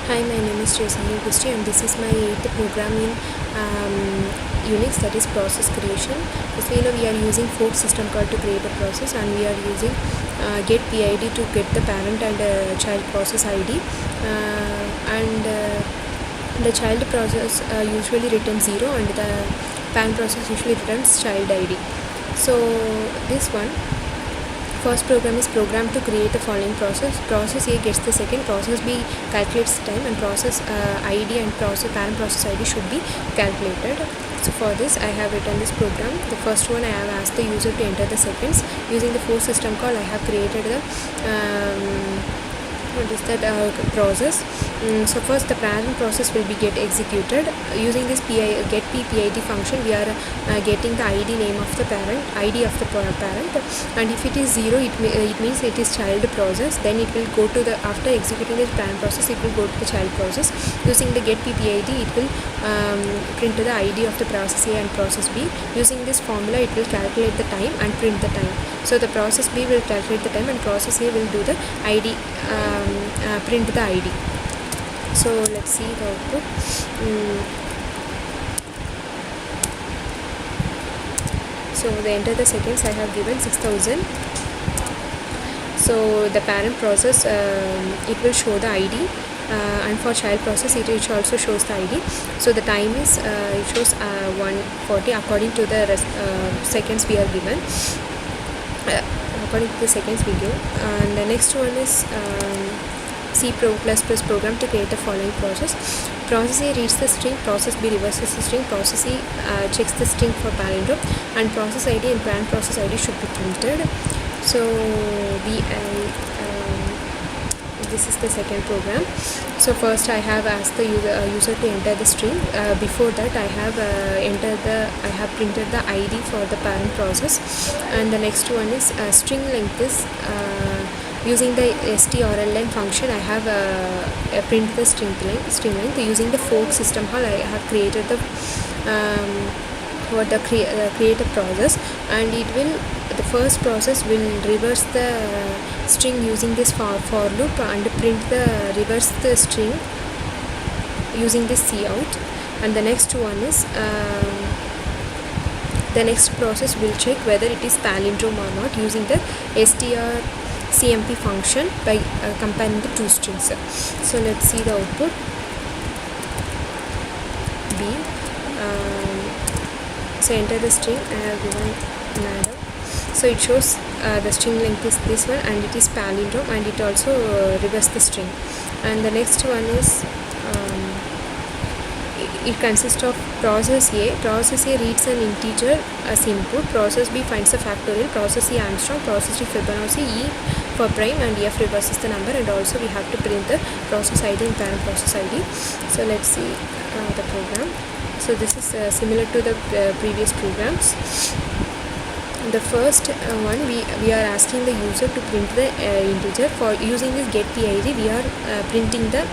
Hi, my name is Jessy and this is my 8th program in Unix, that is process creation. So we are using fork system call to create a process, and we are using get PID to get the parent and child process ID, and the child process usually returns 0 and the parent process usually returns child ID. So this one first program is programmed to create the following process. Process A gets the second, process B calculates the time, and process ID and parent process ID should be calculated. So for this I have written this program. The first one I have asked the user to enter the seconds. Using the fork system call I have created the process. So first the parent process will be get executed. Using this get PID function we are getting the ID name of the parent, ID of the parent, and if it is 0 it means it is child process. Then it will go to the, after executing the parent process it will go to the child process. Using the get PID it will print the ID of the process A and process B. Using this formula it will calculate the time and print the time. So the process B will calculate the time and process A will do the ID, print the ID. So let's see the output. So they enter the seconds I have given 6000. So the parent process it will show the ID, and for child process it also shows the ID. So the time is it shows 140 according to the seconds we are given, according to the seconds we give. And the next one is C++ program to create the following process. Process A reads the string, process B reverses the string, process C checks the string for palindrome, and process ID and parent process ID should be printed. So this is the second program. So first I have asked the user to enter the string. Before that I have printed the ID for the parent process. And the next one is string length is using the strlen function I have print the string length. Using the fork system call I have created the create a process, and the first process will reverse the string using this for loop and reverse the string using this cout. And the next one is the next process will check whether it is palindrome or not using the strcmp function by comparing the two strings. So let's see the output. B. So enter the string I have given madam. So it shows the string length is this one and it is palindrome, and it also reverse the string. And the next one is it consists of process A. Process A reads an integer as input, process B finds the factorial, process C Armstrong, process D Fibonacci, E for prime, and F reverses the number, and also we have to print the process ID and parent process ID. So let's see the program. So this is similar to the previous programs. The first one we are asking the user to print the integer. For using this get PID we are printing the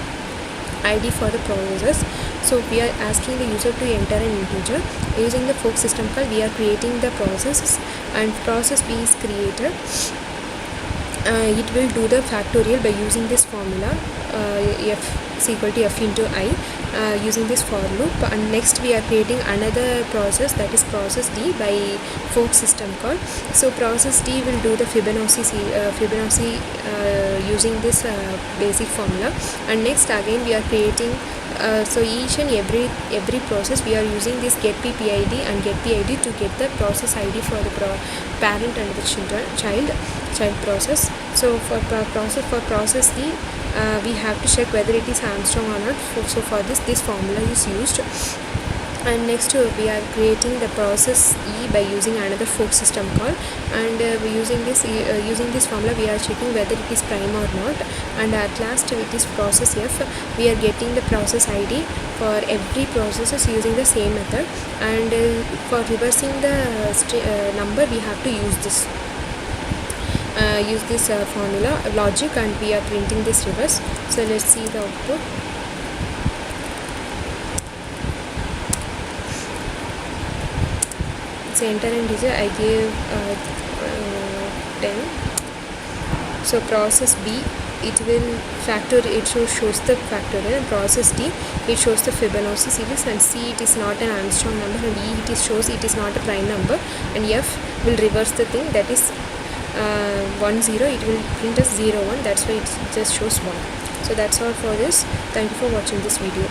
ID for the process. So we are asking the user to enter an integer. Using the fork system call we are creating the processes, and process B is created. It will do the factorial by using this formula, f is equal to f into I, using this for loop. And next we are creating another process, that is process D, by fork system call. So process D will do the Fibonacci using this basic formula. And next again we are creating so each and every process we are using this get PID and get PID to get the process ID for the parent and the child process. So for process D we have to check whether it is Armstrong or not. So for this formula is used. And next we are creating the process E by using another fork system call, and using this formula we are checking whether it is prime or not. And at last with this process F we are getting the process ID for every process using the same method, and for reversing the number we have to use this formula logic, and we are printing this reverse. So let's see the output. So enter an integer I gave 10. So process B it will factor, it shows the factorial, and process D it shows the Fibonacci series, and C it is not an Armstrong number, and E it shows it is not a prime number, and F will reverse the thing, that is 1 0, it will print as 0 1, that's why it just shows 1. So that's all for this. Thank you for watching this video.